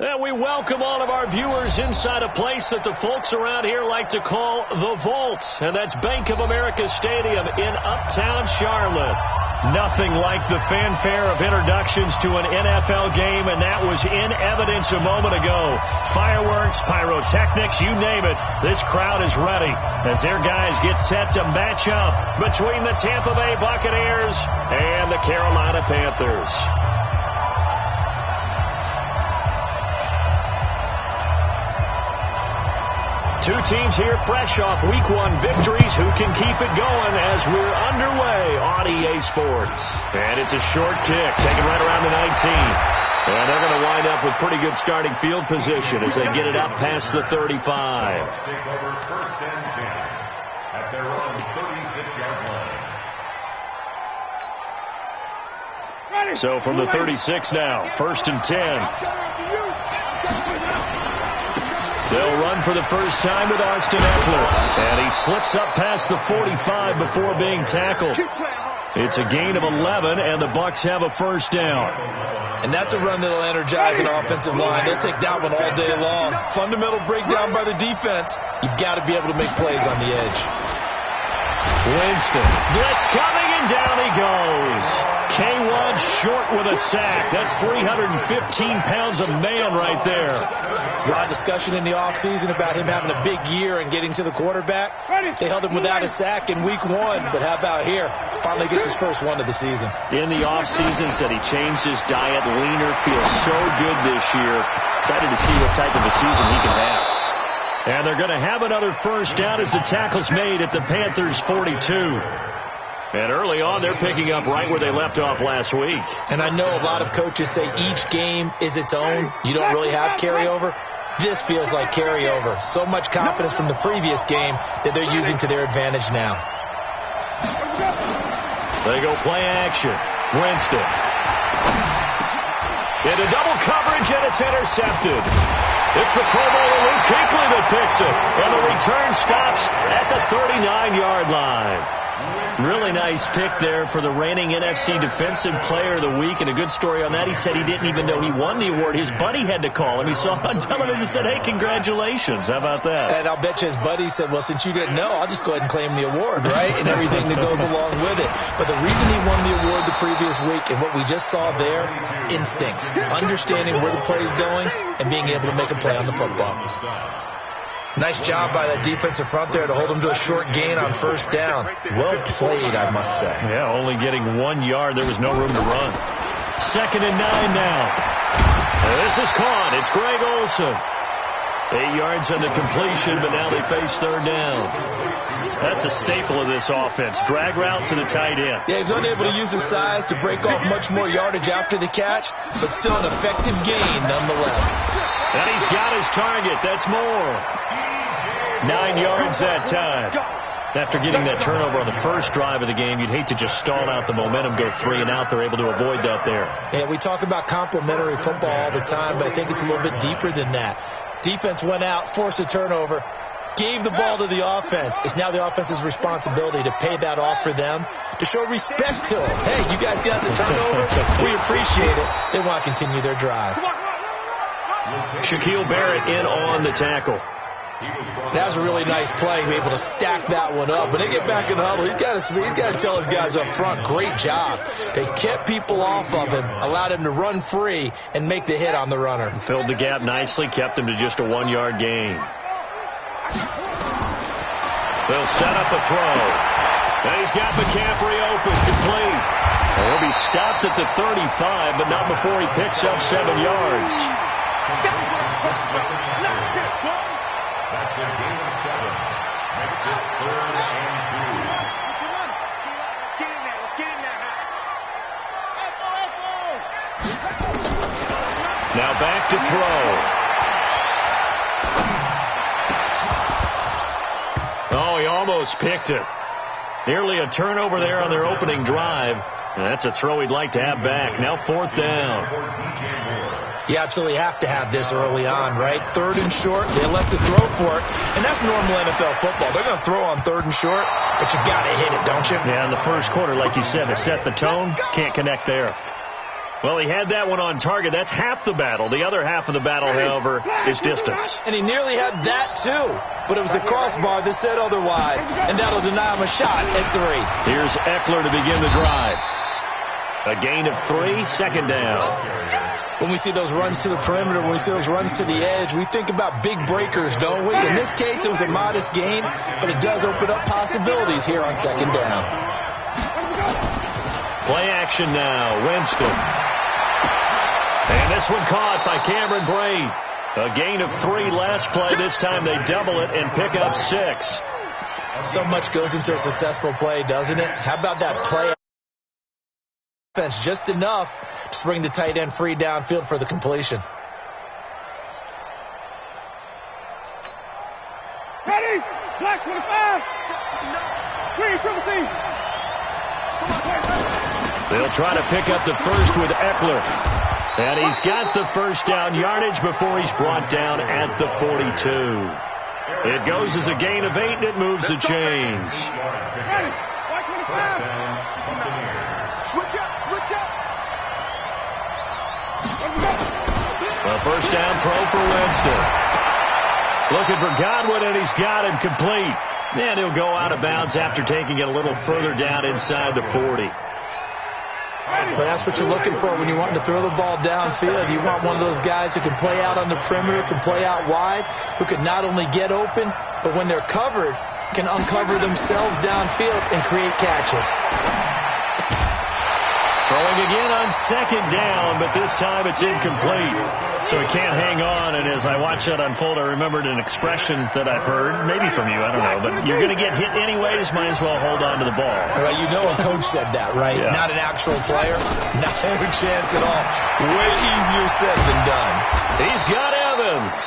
And we welcome all of our viewers inside a place that the folks around here like to call the Vault. And that's Bank of America Stadium in Uptown Charlotte. Nothing like the fanfare of introductions to an NFL game, and that was in evidence a moment ago. Fireworks, pyrotechnics, you name it. This crowd is ready as their guys get set to match up between the Tampa Bay Buccaneers and the Carolina Panthers. Two teams here fresh off Week 1 victories. Who can keep it going as we're underway on EA Sports? And it's a short kick, taken right around the 19. And they're going to wind up with pretty good starting field position as they get it up past the 35. Take over first and 10 at their own 36-yard line. So from the 36 now, first and 10. They'll run for the first time with Austin Eckler. And he slips up past the 45 before being tackled. It's a gain of 11, and the Bucs have a first down. And that's a run that'll energize an offensive line. They'll take that one all day long. Fundamental breakdown by the defense. You've got to be able to make plays on the edge. Winston. Blitz coming, and down he goes. K1 short with a sack. That's 315 pounds of man right there. There's a lot of discussion in the offseason about him having a big year and getting to the quarterback. They held him without a sack in Week 1, but how about here? Finally gets his first one of the season. In the offseason, said he changed his diet, leaner, feels so good this year. Excited to see what type of a season he can have. And they're going to have another first down as the tackle's made at the Panthers' 42. And early on, they're picking up right where they left off last week. And I know a lot of coaches say each game is its own. You don't really have carryover. This feels like carryover. So much confidence from the previous game that they're using to their advantage now. They go play action. Winston. Into double coverage, and it's intercepted. It's the Pro Bowler Luke Kuechly that picks it. And the return stops at the 39-yard line. Really nice pick there for the reigning NFC Defensive Player of the Week, and a good story on that. He said he didn't even know he won the award. His buddy had to call him. He saw it on television and said, hey, congratulations. How about that? And I'll bet you his buddy said, well, since you didn't know, I'll just go ahead and claim the award, right? And everything that goes along with it. But the reason he won the award the previous week and what we just saw there, instincts, understanding where the play is going and being able to make a play on the football. Nice job by that defensive front there to hold him to a short gain on first down. Well played, I must say. Yeah, only getting 1 yard. There was no room to run. 2nd and 9 now. And this is caught. It's Greg Olsen. 8 yards on the completion, but now they face third down. That's a staple of this offense. Drag route to the tight end. Yeah, he's unable to use his size to break off much more yardage after the catch, but still an effective gain nonetheless. And he's got his target. That's more. 9 yards that time. After getting that turnover on the first drive of the game, you'd hate to just stall out the momentum, go 3 and out. They're able to avoid that there. Yeah, we talk about complementary football all the time, but I think it's a little bit deeper than that. Defense went out, forced a turnover, gave the ball to the offense. It's now the offense's responsibility to pay that off for them, to show respect to them. Hey, you guys got the turnover. We appreciate it. They want to continue their drive. Shaquille Barrett in on the tackle. That was a really nice play, be able to stack that one up. When they get back in the huddle, he's got to tell his guys up front, great job. They kept people off of him, allowed him to run free and make the hit on the runner. Filled the gap nicely, kept him to just a 1 yard gain. They'll set up a throw. And he's got McCaffrey open, complete. And he'll be stopped at the 35, but not before he picks up 7 yards. That's a gain of 7. Makes it 3rd and 2. Now back to throw. Oh, he almost picked it. Nearly a turnover there on their opening drive. And that's a throw he'd like to have back. Now 4th down. You absolutely have to have this early on, right? 3rd and short, they left to throw for it. And that's normal NFL football. They're going to throw on 3rd and short, but you got to hit it, don't you? Yeah, in the first quarter, like you said, to set the tone, can't connect there. Well, he had that one on target. That's half the battle. The other half of the battle, however, is distance. And he nearly had that, too. But it was the crossbar that said otherwise. And that'll deny him a shot at 3. Here's Eckler to begin the drive. A gain of 3, second down. When we see those runs to the perimeter, when we see those runs to the edge, we think about big breakers, don't we? In this case, it was a modest gain, but it does open up possibilities here on second down. Play action now. Winston. And this one caught by Cameron Brate. A gain of 3 last play. This time they double it and pick up 6. So much goes into a successful play, doesn't it? How about that play? Just enough to bring the tight end free downfield for the completion. Ready? Black 25. Green, triple T. They'll try to pick up the first with Eckler. And he's got the first down yardage before he's brought down at the 42. It goes as a gain of 8, and it moves the chains. Ready? Black 25. Switch up, switch up. A first down throw for Winston. Looking for Godwin, and he's got him complete. And he'll go out of bounds after taking it a little further down inside the 40. But that's what you're looking for when you want to throw the ball downfield. You want one of those guys who can play out on the perimeter, can play out wide, who can not only get open, but when they're covered, can uncover themselves downfield and create catches. Throwing again on second down, but this time it's incomplete. So he can't hang on, and as I watched that unfold, I remembered an expression that I've heard, maybe from you, I don't know, but you're going to get hit anyways, might as well hold on to the ball. Well, you know a coach said that, right? Yeah. Not an actual player. Not a chance at all. Way easier said than done. He's got Evans.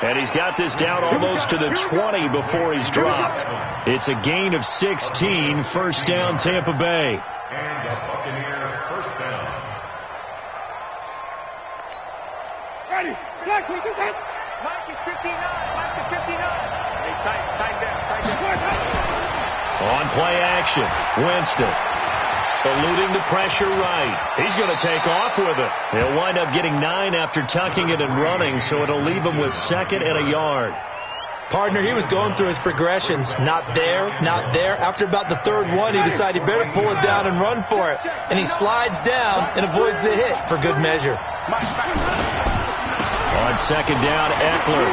And he's got this down almost to the 20 before he's dropped. It's a gain of 16, first down Tampa Bay. And the Buccaneer first down. Ready? Black 25. Mike is 59. Mike is 59. Hey, tight down. On play action, Winston. Eluding the pressure right. He's going to take off with it. He'll wind up getting 9 after tucking it and running, so it'll leave him with 2nd and a yard. Partner, he was going through his progressions. Not there, not there. After about the 3rd one, he decided he better pull it down and run for it. And he slides down and avoids the hit for good measure. On second down, Eckler.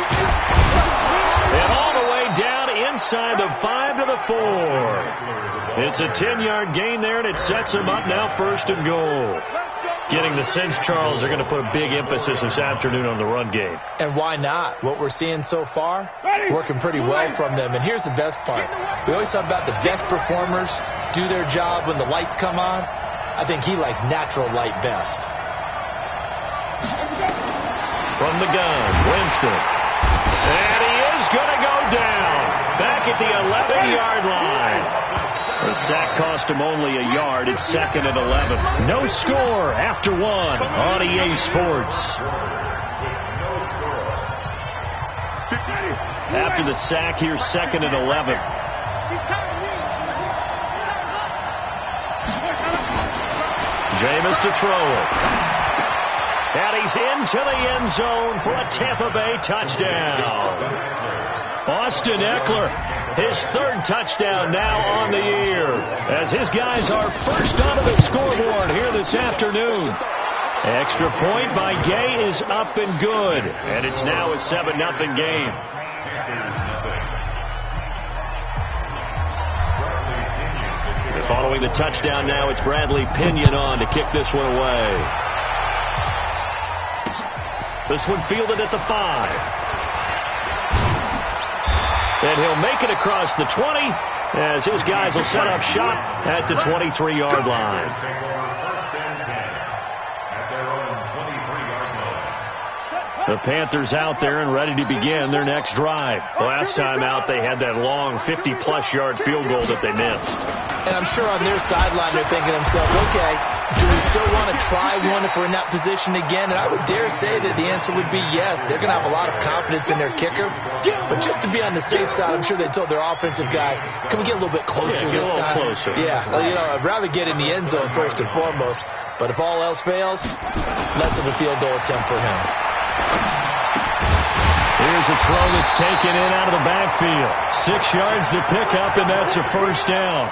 And all the way down inside the 5 to the 4. It's a 10-yard gain there, and it sets him up now 1st and goal. Getting the sense, Charles, they're going to put a big emphasis this afternoon on the run game. And why not? What we're seeing so far, working pretty well from them. And here's the best part. We always talk about the best performers do their job when the lights come on. I think he likes natural light best. From the gun, Winston. And he is going to go down. Back at the 11-yard line. The sack cost him only a yard. It's 2nd and 11. No score after 1 on EA Sports. After the sack, here's 2nd and 11. Jameis to throw it. And he's into the end zone for a Tampa Bay touchdown. Austin Eckler, his 3rd touchdown now on the year, as his guys are first onto the scoreboard here this afternoon. Extra point by Gay is up and good, and it's now a 7-0 game. Following the touchdown now, it's Bradley Pinion on to kick this one away. This one fielded at the 5. And he'll make it across the 20 as his guys will set up shop at the 23-yard line. The Panthers out there and ready to begin their next drive. Last time out, they had that long 50-plus yard field goal that they missed. And I'm sure on their sideline they're thinking to themselves, okay, Do we still want to try one if we're in that position again? And I would dare say that the answer would be yes. They're going to have a lot of confidence in their kicker. But just to be on the safe side, I'm sure they told their offensive guys, can we get a little bit closer this time? Closer. Yeah, well, I'd rather get in the end zone first and foremost. But if all else fails, less of a field goal attempt for him. Here's a throw that's taken in out of the backfield. 6 yards to pick up, and that's a first down.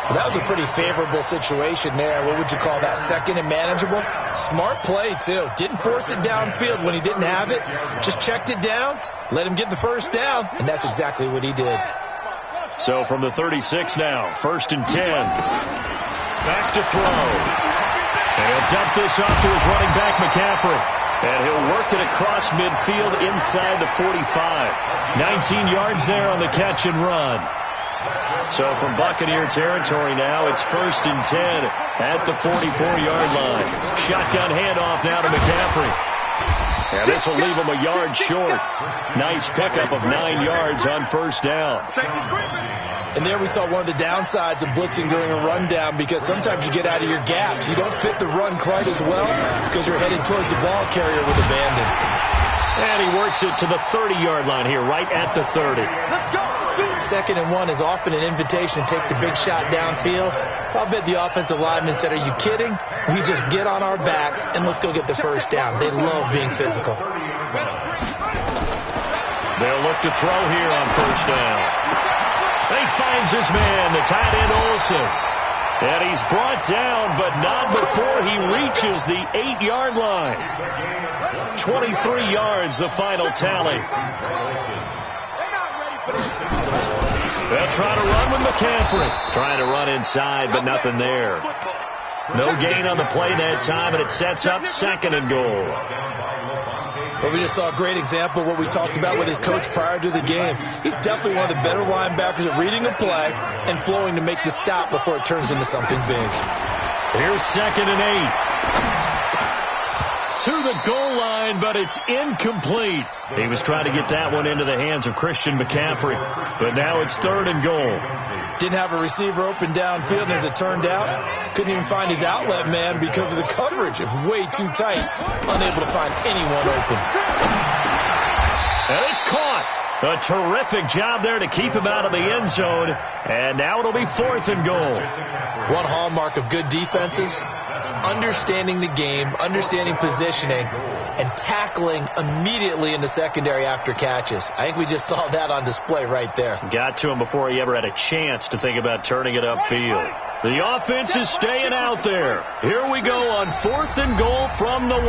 Well, that was a pretty favorable situation there. What would you call that? Second and manageable? Smart play, too. Didn't force it downfield when he didn't have it. Just checked it down, let him get the first down, and that's exactly what he did. So from the 36 now, 1st and 10. Back to throw. And he'll dump this off to his running back, McCaffrey. And he'll work it across midfield inside the 45. 19 yards there on the catch and run. So from Buccaneer territory now, it's 1st and 10 at the 44-yard line. Shotgun handoff now to McCaffrey. And this will leave him a yard short. Nice pickup of 9 yards on first down. And there we saw one of the downsides of blitzing during a rundown, because sometimes you get out of your gaps. You don't fit the run quite as well because you're headed towards the ball carrier with abandon. And he works it to the 30-yard line here, right at the 30. Let's go. 2nd and 1 is often an invitation to take the big shot downfield. I'll bet the offensive lineman said, are you kidding? We just get on our backs and let's go get the first down. They love being physical. They'll look to throw here on first down. He finds his man, the tight end Olsen. And he's brought down, but not before he reaches the 8-yard line. 23 yards, the final tally. They'll try to run with McCaffrey. Trying to run inside, but nothing there. No gain on the play that time, and it sets up 2nd and goal. Well, we just saw a great example of what we talked about with his coach prior to the game. He's definitely one of the better linebackers at reading a play and flowing to make the stop before it turns into something big. Here's 2nd and 8. To the goal line, but it's incomplete. He was trying to get that one into the hands of Christian McCaffrey, but now it's 3rd and goal. Didn't have a receiver open downfield, and as it turned out, couldn't even find his outlet man because of the coverage. It was way too tight, unable to find anyone open. And it's caught. A terrific job there to keep him out of the end zone, and now it'll be 4th and goal. One hallmark of good defenses is understanding the game, understanding positioning, and tackling immediately in the secondary after catches. I think we just saw that on display right there. Got to him before he ever had a chance to think about turning it upfield. The offense is staying out there. Here we go on 4th and goal from the 1.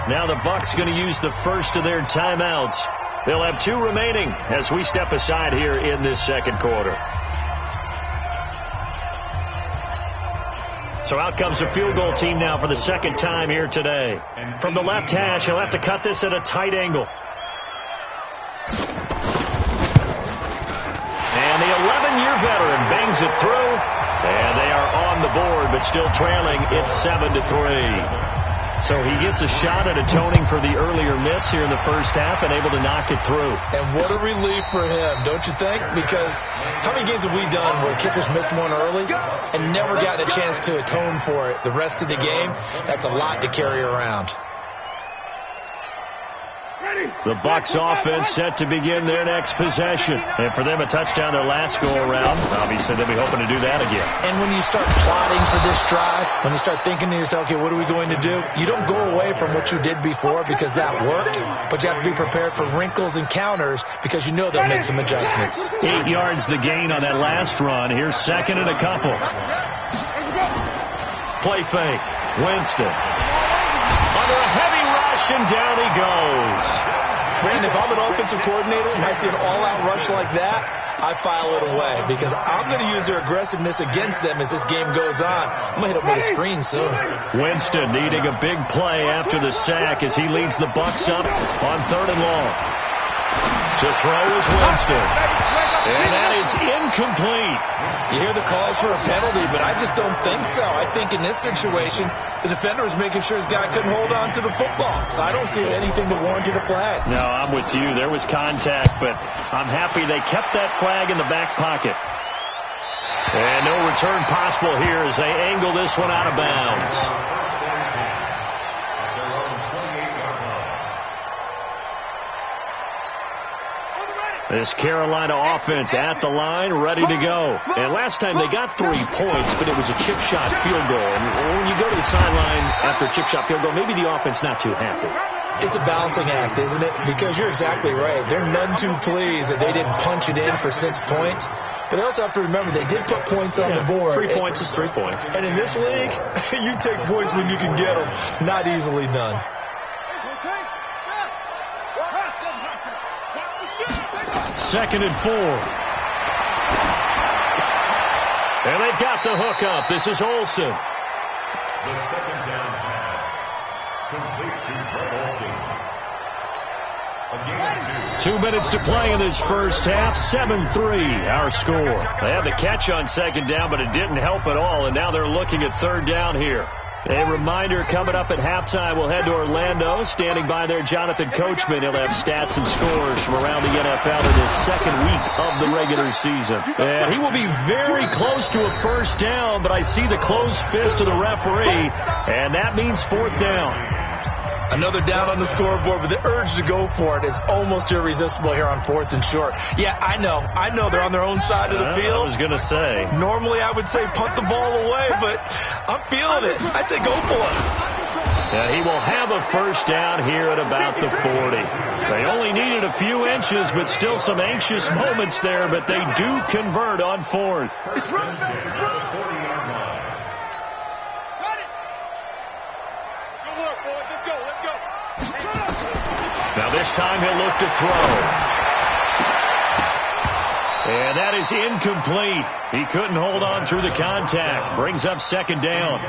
Now the Bucs going to use the first of their timeouts. They'll have 2 remaining as we step aside here in this 2nd quarter. So out comes the field goal team now for the 2nd time here today. From the left hash, he'll have to cut this at a tight angle. And the 11-year veteran bangs it through. And they are on the board, but still trailing. It's 7-3. So he gets a shot at atoning for the earlier miss here in the first half and able to knock it through. And what a relief for him, don't you think? Because how many games have we done where kickers missed one early and never gotten a chance to atone for it the rest of the game? That's a lot to carry around. The Bucs offense set to begin their next possession. And for them, a touchdown their last go-around. Obviously, they'll be hoping to do that again. And when you start plotting for this drive, when you start thinking to yourself, okay, what are we going to do? You don't go away from what you did before because that worked, but you have to be prepared for wrinkles and counters because you know they'll make some adjustments. 8 yards the gain on that last run. Here's 2nd and a couple. Play fake. Winston. Under a heavy rush, and down he goes. Brandon, if I'm an offensive coordinator and I see an all-out rush like that, I file it away because I'm going to use their aggressiveness against them as this game goes on. I'm going to hit them with a screen soon. Winston needing a big play after the sack as he leads the Bucs up on 3rd and long. To throw is Winston. And that is incomplete. You hear the calls for a penalty, but I just don't think so. I think in this situation, the defender was making sure his guy couldn't hold on to the football. So I don't see anything to warrant the flag. No, I'm with you. There was contact, but I'm happy they kept that flag in the back pocket. And no return possible here as they angle this one out of bounds. This Carolina offense at the line, ready to go. And last time they got 3 points, but it was a chip shot field goal. And when you go to the sideline after a chip shot field goal, maybe the offense not too happy. It's a balancing act, isn't it? Because you're exactly right. They're none too pleased that they didn't punch it in for 6 points. But they also have to remember they did put points on the board. 3 points is 3 points. And in this league, you take points when you can get them. Not easily done. Second and 4. And they've got the hook up. This is Olsen. The second down pass. Complete to Brett Olsen. A gain of 2. 2 minutes to play in this first half. 7-3, our score. They had the catch on second down, but it didn't help at all, and now they're looking at third down here. A reminder, coming up at halftime, we'll head to Orlando. Standing by there, Jonathan Coachman. He'll have stats and scores from around the NFL in his second week of the regular season. And he will be very close to a first down, but I see the closed fist of the referee, and that means fourth down. Another down on the scoreboard, but the urge to go for it is almost irresistible here on 4th and short. Yeah, I know they're on their own side of the field. I was going to say. Normally I would say punt the ball away, but I'm feeling it. I say go for it. Yeah, he will have a first down here at about the 40. They only needed a few inches, but still some anxious moments there, but they do convert on 4th. Now this time he'll look to throw. And that is incomplete. He couldn't hold on through the contact. Brings up second down.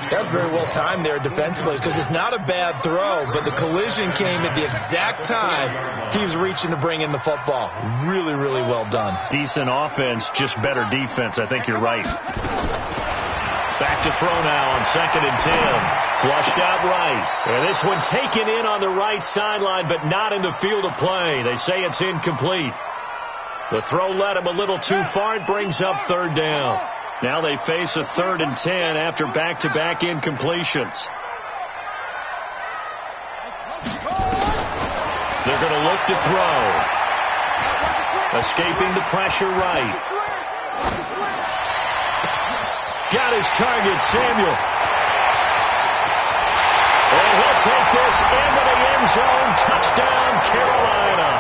That's very well timed there defensively because it's not a bad throw, but the collision came at the exact time he was reaching to bring in the football. Really, really well done. Decent offense, just better defense. I think you're right. Back to throw now on second and 10. Flushed out right. And this one taken in on the right sideline, but not in the field of play. They say it's incomplete. The throw led him a little too far. It brings up third down. Now they face a 3rd and 10 after back-to-back incompletions. They're going to look to throw. Escaping the pressure right. Got his target, Samuel. And he'll take this into the end zone. Touchdown, Carolina.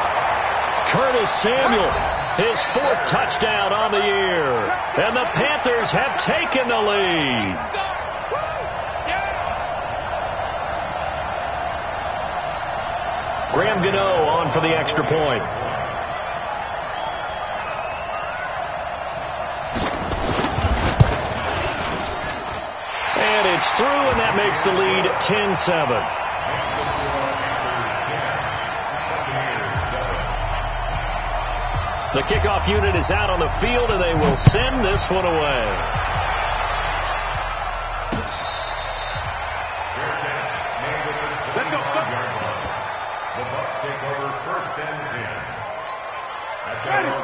Curtis Samuel, his 4th touchdown on the year. And the Panthers have taken the lead. Graham Gano on for the extra point. And it's through, and that makes the lead 10-7. The kickoff unit is out on the field, and they will send this one away. Let's go. The Bucs take over 1st and 10.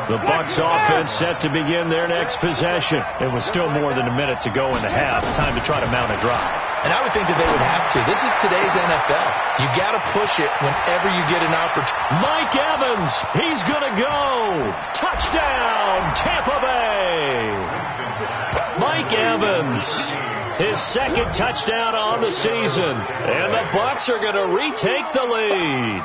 The Bucs offense set to begin their next possession. It was still more than a minute to go in the half. Time to try to mount a drive. And I would think that they would have to. This is today's NFL. You got to push it whenever you get an opportunity. Mike Evans, he's going to go. Touchdown, Tampa Bay. Mike Evans, his 2nd touchdown on the season. And the Bucs are going to retake the lead.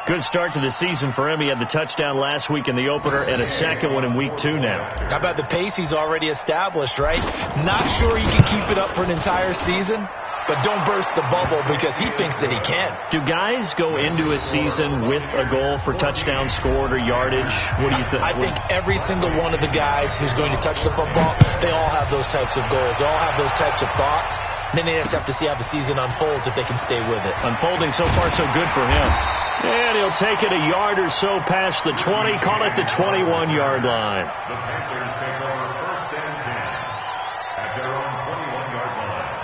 Good start to the season for him. He had the touchdown last week in the opener and a second one in week 2 now. How about the pace he's already established, right? Not sure he can keep it up for an entire season, but don't burst the bubble because he thinks that he can. Do guys go into a season with a goal for touchdowns scored or yardage? What do you think? I think every single one of the guys who's going to touch the football, they all have those types of goals. They all have those types of thoughts. Then they just have to see how the season unfolds if they can stay with it. Unfolding so far so good for him. And he'll take it a yard or so past the 20, call it the 21-yard line. The Panthers take over 1st and 10 at their own 21-yard line.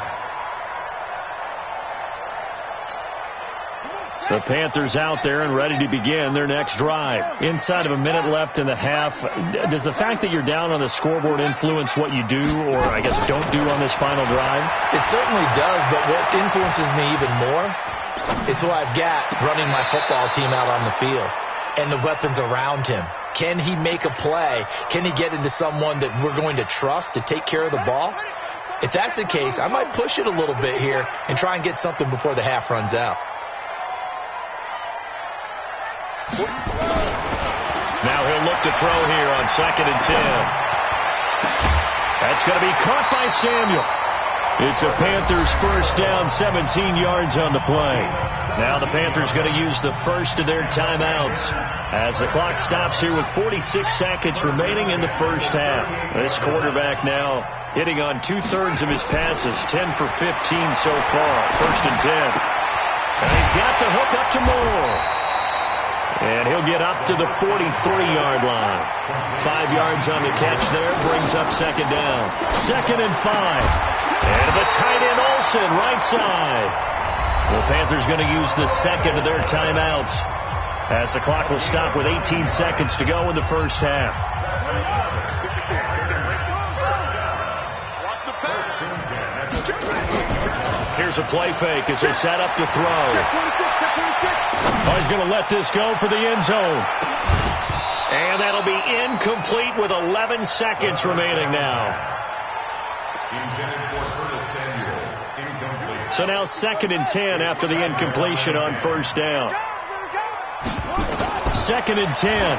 The Panthers out there and ready to begin their next drive. Inside of a minute left in the half, does the fact that you're down on the scoreboard influence what you do or, I guess, don't do on this final drive? It certainly does, but what influences me even more is who I've got running my football team out on the field and the weapons around him. Can he make a play? Can he get into someone that we're going to trust to take care of the ball? If that's the case, I might push it a little bit here and try and get something before the half runs out. Now he'll look to throw here on 2nd and 10. That's going to be caught by Samuel. It's a Panthers first down, 17 yards on the play. Now the Panthers going to use the first of their timeouts as the clock stops here with 46 seconds remaining in the first half. This quarterback now hitting on 2/3 of his passes, 10 for 15 so far. 1st and 10. And he's got the hook up to Moore. And he'll get up to the 43-yard line. 5 yards on the catch there, brings up 2nd down. 2nd and 5. And the tight end Olsen, right side. The Panthers going to use the second of their timeouts as the clock will stop with 18 seconds to go in the first half. Here's a play fake as they set up to throw. Oh, he's going to let this go for the end zone. And that'll be incomplete with 11 seconds remaining now. So now 2nd and 10 after the incompletion on first down. 2nd and 10.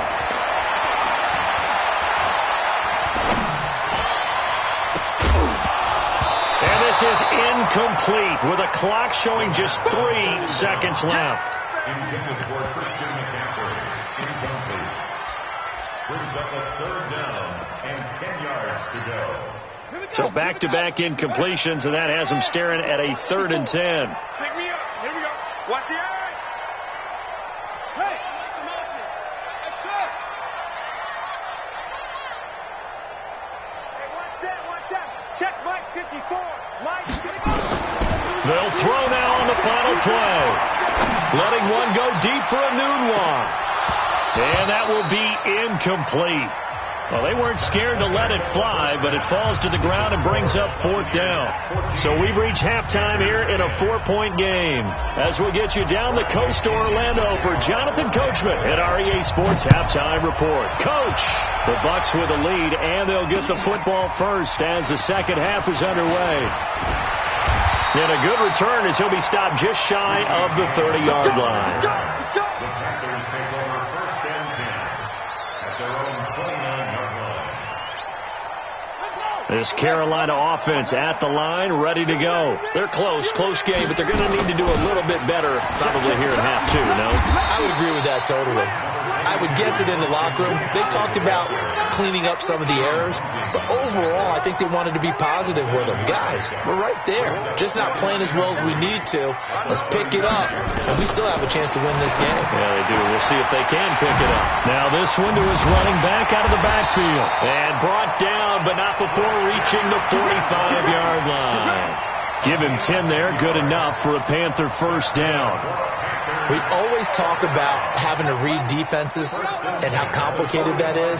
And this is incomplete with a clock showing just 3 seconds left. Intended for Christian McCaffrey. Incomplete. Brings up a 3rd down and 10 yards to go. So back-to-back incompletions, and that has them staring at a 3rd and 10. Take me up. Here we go. Watch the eye. Hey, some motion. That's it. Hey, one set. Check Mike 54. Mike, They'll throw now on the final play. Letting one go deep for a noon one. And that will be incomplete. Well, they weren't scared to let it fly, but it falls to the ground and brings up 4th down. So we've reached halftime here in a 4-point game. As we'll get you down the coast to Orlando for Jonathan Coachman at our EA Sports Halftime Report. Coach, the Bucs with a lead, and they'll get the football first as the second half is underway. And a good return as he'll be stopped just shy of the 30-yard line. The Panthers take over 1st and 10 at their own 29-yard line. This Carolina offense at the line, ready to go. They're close game, but they're going to need to do a little bit better probably here in half 2, no? I would agree with that totally. I would guess it in the locker room. They talked about cleaning up some of the errors, but overall, I think they wanted to be positive with them. Guys, we're right there. Just not playing as well as we need to. Let's pick it up, and we still have a chance to win this game. Yeah, they do. We'll see if they can pick it up. Now this one to his running back out of the backfield. And brought down, but not before reaching the 45-yard line. Give him 10 there. Good enough for a Panther first down. We always talk about having to read defenses and how complicated that is.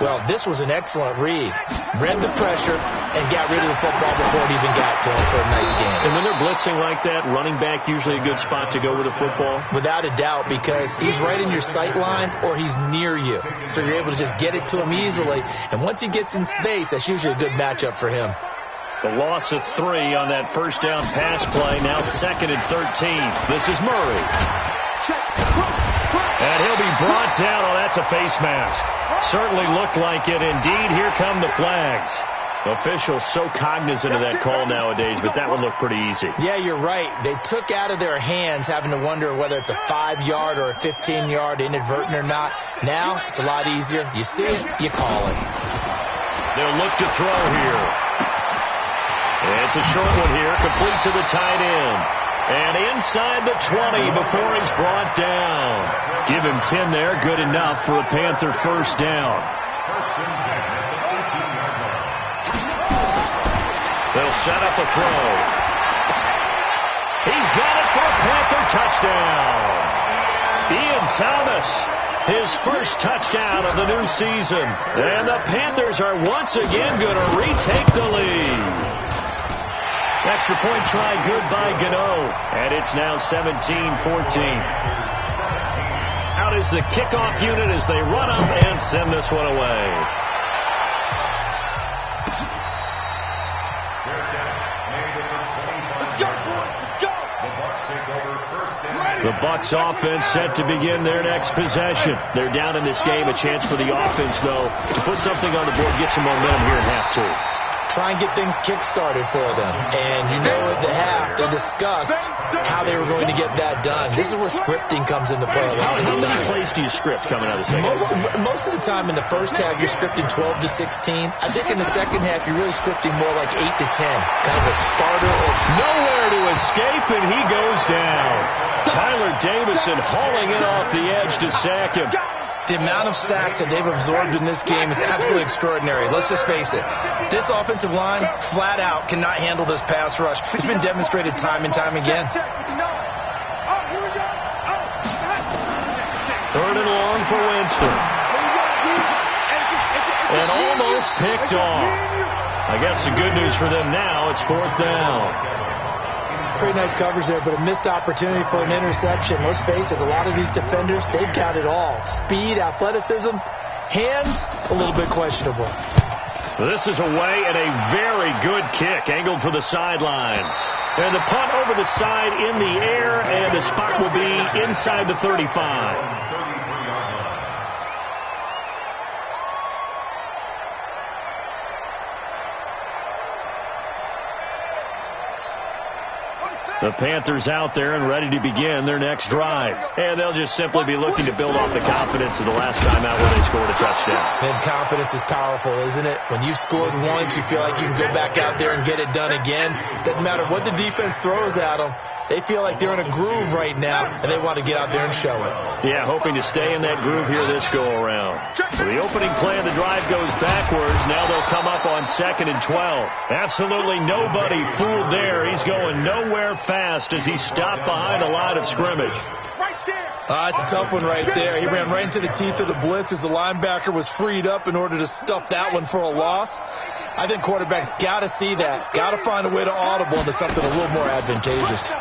Well, this was an excellent read. Read the pressure and got rid of the football before it even got to him for a nice game. And when they're blitzing like that, running back usually a good spot to go with the football? Without a doubt, because he's right in your sight line or he's near you. So you're able to just get it to him easily. And once he gets in space, that's usually a good matchup for him. The loss of 3 on that first down pass play. Now 2nd and 13. This is Murray. And he'll be brought down. Oh, that's a face mask. Certainly looked like it. Indeed, here come the flags. Officials so cognizant of that call nowadays, but that one looked pretty easy. Yeah, you're right. They took out of their hands having to wonder whether it's a 5-yard or a 15-yard inadvertent or not. Now, it's a lot easier. You see it, you call it. They'll look to throw here. It's a short one here, complete to the tight end. And inside the 20 before he's brought down. Give him 10 there, good enough for a Panther first down. They'll set up a throw. He's got it for a Panther touchdown. Thomas, his first touchdown of the new season. And the Panthers are once again going to retake the lead. Extra point try good by Gano. And it's now 17-14. Out is the kickoff unit as they run up and send this one away. The Bucs offense set to begin their next possession. They're down in this game. A chance for the offense, though, to put something on the board, get some momentum here in half two. Try and get things kick-started for them. And you know at the half, they discussed how they were going to get that done. This is where scripting comes into play. How many plays do you script coming out of the second half? Most of the time in the first half, you're scripting 12 to 16. I think in the second half, you're really scripting more like 8 to 10. Kind of a starter. Nowhere to escape, and he goes down. Tyler Davison hauling it off the edge to sack him. The amount of sacks that they've absorbed in this game is absolutely extraordinary. Let's just face it. This offensive line, flat out, cannot handle this pass rush. It's been demonstrated time and time again. Third and long for Winston. And almost picked off. I guess the good news for them now, it's fourth down. Pretty nice coverage there, but a missed opportunity for an interception. Let's face it, a lot of these defenders, they've got it all. Speed, athleticism, hands, a little bit questionable. This is away and a very good kick, angled for the sidelines. And the punt over the side in the air, and the spot will be inside the 35. The Panthers out there and ready to begin their next drive. And they'll just simply be looking to build off the confidence of the last time out where they scored a touchdown. And confidence is powerful, isn't it? When you've scored once, you feel like you can go back out there and get it done again. Doesn't matter what the defense throws at them. They feel like they're in a groove right now, and they want to get out there and show it. Yeah, hoping to stay in that groove here this go-around. So the opening play of the drive goes backwards. Now they'll come up on 2nd and 12. Absolutely nobody fooled there. He's going nowhere fast as he stopped behind a line of scrimmage. It's a tough one right there. He ran right into the teeth of the blitz as the linebacker was freed up in order to stuff that one for a loss. I think quarterbacks got to see that. Got to find a way to audible into something a little more advantageous.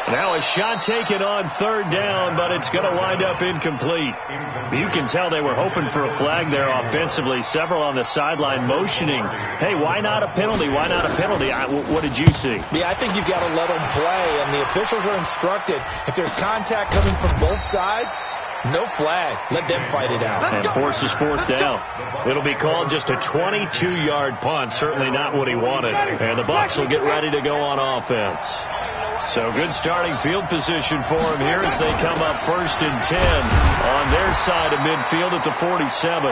Now a shot taken on third down, but it's going to wind up incomplete. You can tell they were hoping for a flag there offensively. Several on the sideline motioning, hey, why not a penalty? Why not a penalty? What did you see? Yeah, I think you've got to let them play, and the officials are instructed. If there's contact coming from both sides, no flag. Let them fight it out. And forces fourth down. It'll be called just a 22-yard punt. Certainly not what he wanted. And the Bucs will get ready to go on offense. So good starting field position for him here as they come up 1st and 10 on their side of midfield at the 47.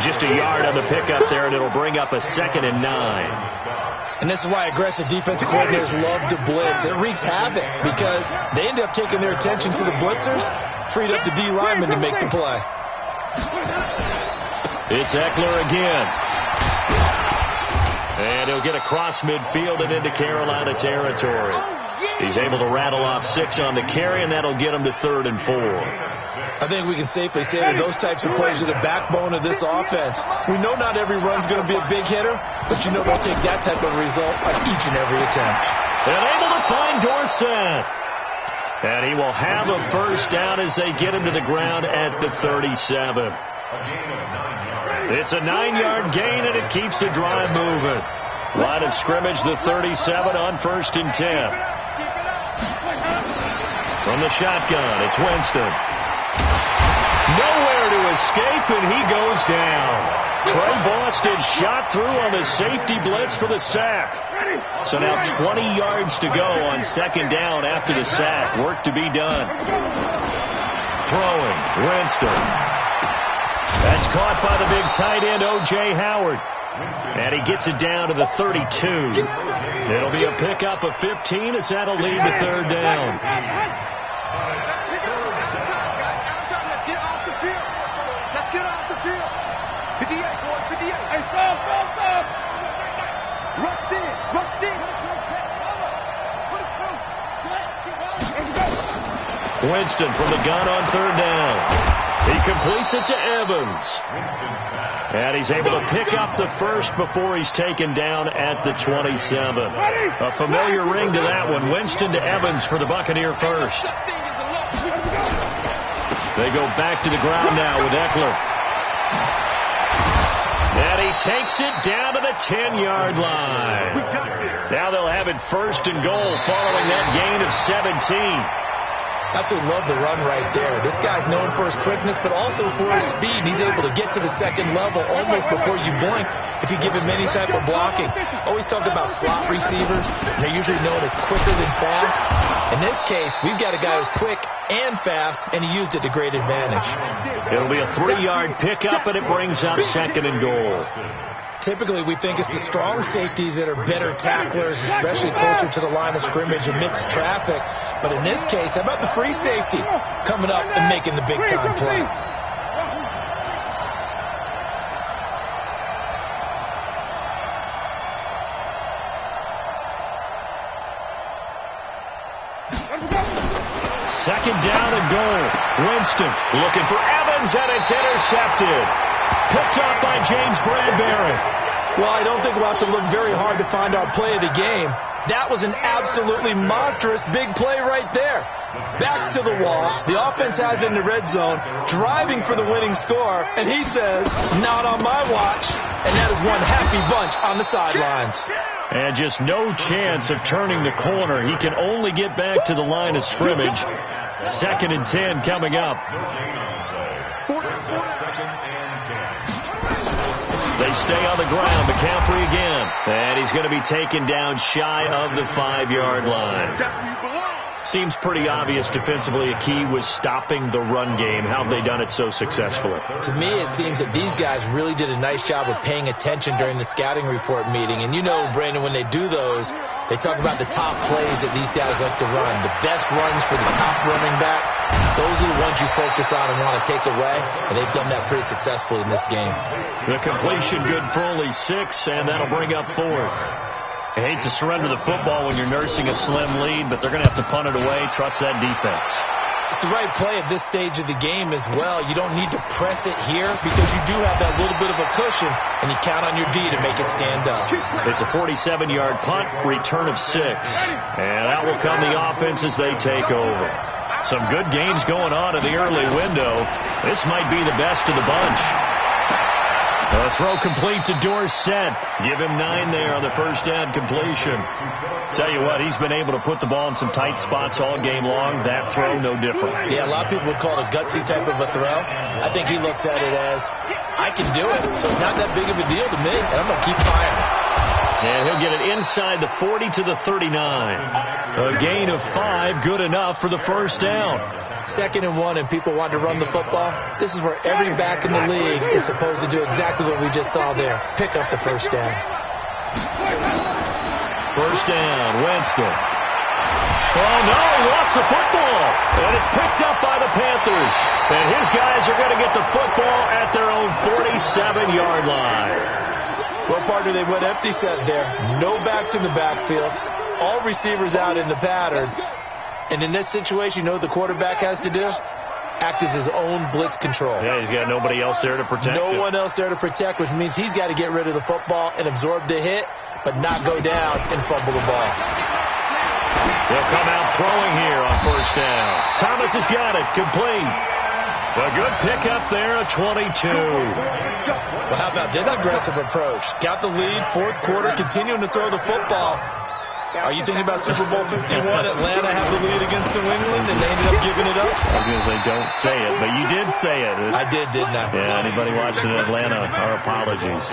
Just a yard on the pickup there, and it'll bring up a 2nd and 9. And this is why aggressive defensive coordinators love to blitz. It wreaks havoc because they end up taking their attention to the blitzers, freed up the D lineman to make the play. It's Eckler again. And he'll get across midfield and into Carolina territory. He's able to rattle off 6 on the carry, and that'll get him to 3rd and 4. I think we can safely say that those types of plays are the backbone of this offense. We know not every run's going to be a big hitter, but you know they'll take that type of result on each and every attempt. And able to find Dorsett. And he will have a first down as they get him to the ground at the 37. It's a 9-yard gain, and it keeps the drive moving. Line of scrimmage, the 37 on 1st and 10. From the shotgun, it's Winston. Nowhere to escape, and he goes down. Trey Boston shot through on the safety blitz for the sack. So now 20 yards to go on 2nd down after the sack. Work to be done. Throwing, Winston. That's caught by the big tight end, O.J. Howard. And he gets it down to the 32. It'll be a pickup of 15 as that'll lead to 3rd down. Let's get off the field. 58, boys, 58. Hey, stop. Rush in. Put it through. Winston from the gun on third down. He completes it to Evans. And he's able to pick up the first before he's taken down at the 27. A familiar ring to that one. Winston to Evans for the Buccaneer first. They go back to the ground now with Eckler. And he takes it down to the 10-yard line. Now they'll have it first and goal following that gain of 17. Absolutely love the run right there. This guy's known for his quickness, but also for his speed. He's able to get to the second level almost before you blink if you give him any type of blocking. Always talk about slot receivers, and they're usually known as quicker than fast. In this case, we've got a guy who's quick and fast, and he used it to great advantage. It'll be a 3-yard pickup, and it brings up second and goal. Typically, we think it's the strong safeties that are better tacklers, especially closer to the line of scrimmage amidst traffic. But in this case, how about the free safety coming up and making the big-time play? Second down and goal. Winston looking for Evans, and it's intercepted. Picked up by James Bradbury. Well, I don't think we'll have to look very hard to find our play of the game. That was an absolutely monstrous big play right there. Backs to the wall. The offense has it in the red zone, driving for the winning score, and he says, not on my watch. And that is one happy bunch on the sidelines. And just no chance of turning the corner. He can only get back to the line of scrimmage. Second and 10 coming up. They stay on the ground. McCaffrey again. And he's going to be taken down shy of the 5-yard line. Seems pretty obvious defensively a key was stopping the run game. How have they done it so successfully? To me, it seems that these guys really did a nice job of paying attention during the scouting report meeting. And you know, Brandon, when they do those, they talk about the top plays that these guys like to run. The best runs for the top running back, those are the ones you focus on and want to take away. And they've done that pretty successfully in this game. The completion good for only 6, and that'll bring up fourth. I hate to surrender the football when you're nursing a slim lead, but they're going to have to punt it away. Trust that defense. It's the right play at this stage of the game as well. You don't need to press it here because you do have that little bit of a cushion, and you count on your D to make it stand up. It's a 47-yard punt, return of 6. And out will come the offense as they take over. Some good games going on in the early window. This might be the best of the bunch. A throw complete to Dorsett. Give him 9 there on the first down completion. Tell you what, he's been able to put the ball in some tight spots all game long. That throw, no different. Yeah, a lot of people would call it a gutsy type of a throw. I think he looks at it as, I can do it, so it's not that big of a deal to me, and I'm going to keep firing. And he'll get it inside the 40 to the 39. A gain of 5, good enough for the first down. 2nd and 1, and people want to run the football. This is where every back in the league is supposed to do exactly what we just saw there. Pick up the first down. First down, Winston. Oh, no, he lost the football. And it's picked up by the Panthers. And his guys are going to get the football at their own 47-yard line. Well, partner, they went empty set there. No backs in the backfield. All receivers out in the pattern. And in this situation, you know what the quarterback has to do? Act as his own blitz control. Yeah, he's got nobody else there to protect him. No one else there to protect, which means he's got to get rid of the football and absorb the hit, but not go down and fumble the ball. He'll come out throwing here on first down. Thomas has got it. Complete. A good pickup there at 22. Well, how about this aggressive approach? Got the lead, 4th quarter, continuing to throw the football. Are you thinking about Super Bowl 51? Atlanta had the lead against New England, and they ended up giving it up? I was going to say, don't say it, but you did say it. I did, didn't I? Yeah, anybody watching Atlanta, our apologies.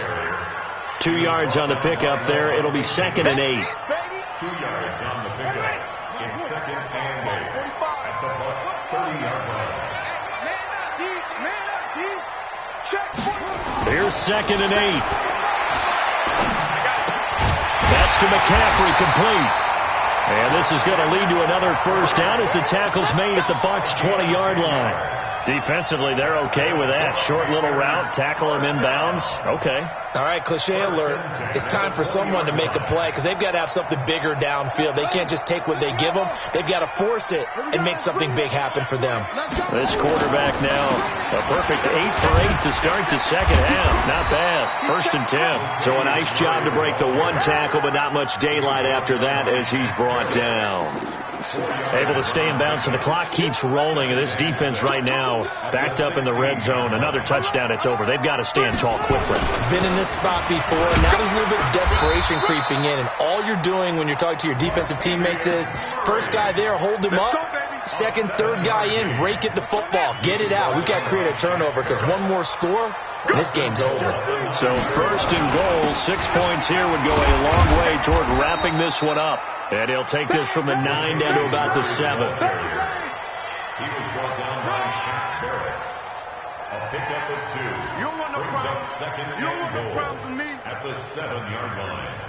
2 yards on the pickup there. It'll be 2nd and 8. 2 yards on the pickup. It's 2nd and 8. At the Bucs 30-yard line. Man up, deep. Check. Here's 2nd and 8. That's to McCaffrey, complete. And this is going to lead to another first down as the tackle's made at the Bucs 20-yard line. Defensively, they're okay with that. Short little route, tackle him inbounds. Okay. All right, cliche alert. It's time for someone to make a play because they've got to have something bigger downfield. They can't just take what they give them. They've got to force it and make something big happen for them. This quarterback now, a perfect 8 for 8 to start the second half. Not bad. 1st and 10. So a nice job to break the one tackle, but not much daylight after that as he's brought down. Able to stay in bounds, and the clock keeps rolling. And this defense right now backed up in the red zone. Another touchdown, it's over. They've got to stand tall quickly. Been in this spot before. Now there's a little bit of desperation creeping in. And all you're doing when you're talking to your defensive teammates is, first guy there, hold him up. Second, third guy in, rake at the football. Get it out. We've got to create a turnover because one more score, and this game's over. So 1st and goal, 6 points here would go a long way toward wrapping this one up. And he'll take this from the 9 down to about the 7. He was brought down by Shaq Barrett. A pickup of 2. You don't want no Brings problems. up 2nd and You don't want no goal problems with me. at the 7-yard line.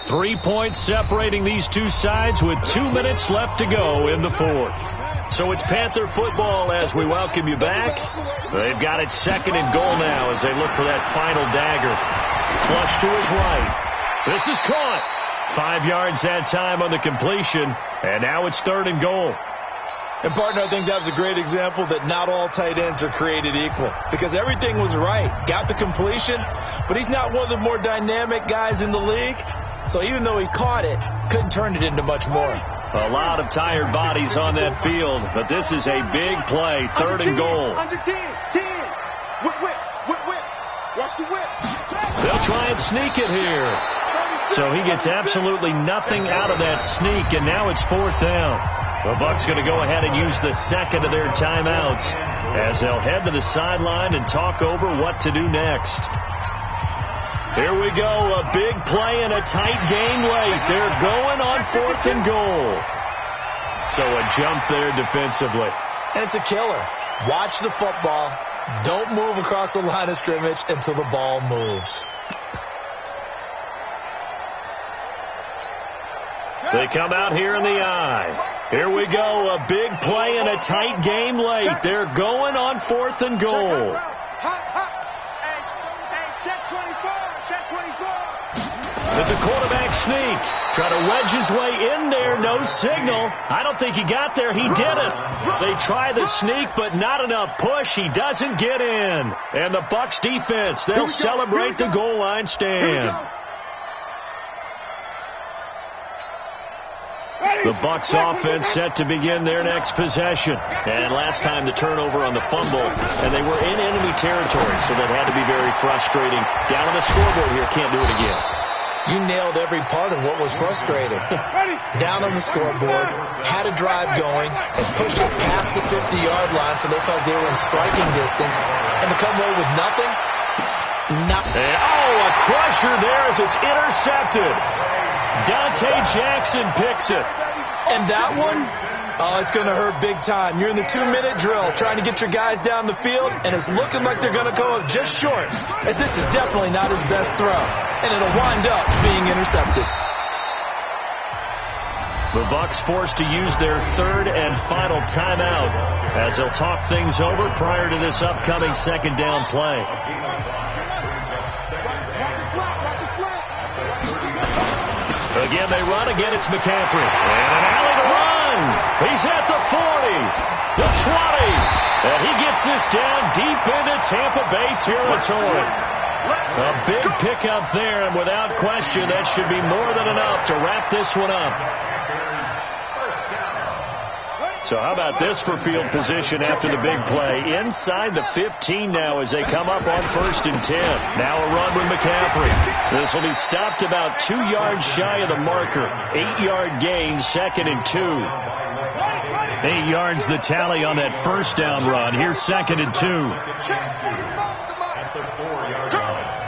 3 points separating these two sides with 2 minutes left to go in the 4th. So it's Panther football as we welcome you back. They've got it 2nd and goal now as they look for that final dagger. Flush to his right. This is caught. 5 yards that time on the completion, and now it's 3rd and goal. And, partner, I think that was a great example that not all tight ends are created equal because everything was right. Got the completion, but he's not one of the more dynamic guys in the league. So even though he caught it, couldn't turn it into much more. A lot of tired bodies on that field, but this is a big play, 3rd and goal. Under 10. Whip. Watch the whip. They'll try and sneak it here. So he gets absolutely nothing out of that sneak, and now it's 4th down. The Bucs going to go ahead and use the second of their timeouts as they'll head to the sideline and talk over what to do next. Here we go, a big play and a tight game late. They're going on 4th and goal. So a jump there defensively. And it's a killer. Watch the football. Don't move across the line of scrimmage until the ball moves. They come out here in the I. Here we go, a big play and a tight game late. They're going on 4th and goal. It's a quarterback sneak. Try to wedge his way in there. No signal. I don't think he got there. He didn't. They try the sneak, but not enough push. He doesn't get in. And the Bucs defense, they'll celebrate the goal line stand. The Bucs offense set to begin their next possession. And last time the turnover on the fumble, and they were in enemy territory, so that had to be very frustrating. Down on the scoreboard here, can't do it again. You nailed every part of what was frustrating. Down on the scoreboard, had a drive going, and pushed it past the 50-yard line so they felt they were in striking distance. And to come away with nothing? Nothing. A crusher there as it's intercepted. Dante Jackson picks it. And that one, it's going to hurt big time. You're in the 2-minute drill trying to get your guys down the field, and it's looking like they're going to come up just short, as this is definitely not his best throw. And it'll wind up being intercepted. The Bucs forced to use their 3rd and final timeout as they'll talk things over prior to this upcoming 2nd down play. Again, they run. Again, it's McCaffrey. And an alley to run. He's at the 40, the 20. And he gets this down deep into Tampa Bay territory. A big pickup there, and without question, that should be more than enough to wrap this one up. So how about this for field position after the big play? Inside the 15 now as they come up on 1st and 10. Now a run with McCaffrey. This will be stopped about 2 yards shy of the marker. 8-yard gain, 2nd and 2. 8 yards the tally on that 1st down run. Here's 2nd and 2. At the 4-yard line.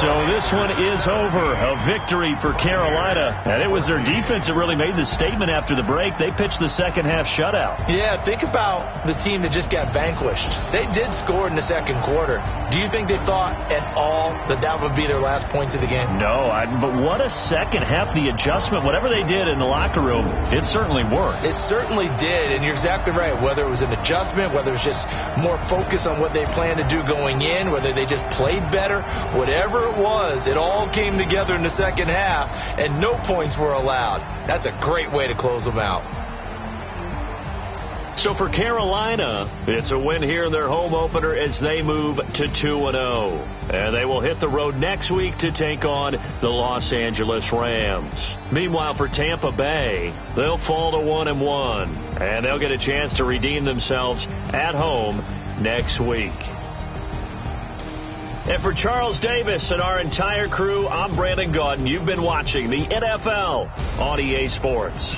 So this one is over. A victory for Carolina. And it was their defense that really made the statement after the break. They pitched the second half shutout. Yeah, think about the team that just got vanquished. They did score in the second quarter. Do you think they thought at all that that would be their last points of the game? No, but what a second half. The adjustment, whatever they did in the locker room, it certainly worked. It certainly did, and you're exactly right. Whether it was an adjustment, whether it was just more focus on what they planned to do going in, whether they just played better, whatever it was, it all came together in the second half, and no points were allowed. That's a great way to close them out. So for Carolina, it's a win here in their home opener as they move to 2-0. And they will hit the road next week to take on the Los Angeles Rams. Meanwhile, for Tampa Bay, they'll fall to 1-1. And they'll get a chance to redeem themselves at home next week. And for Charles Davis and our entire crew, I'm Brandon Gaudin. You've been watching the NFL on EA Sports.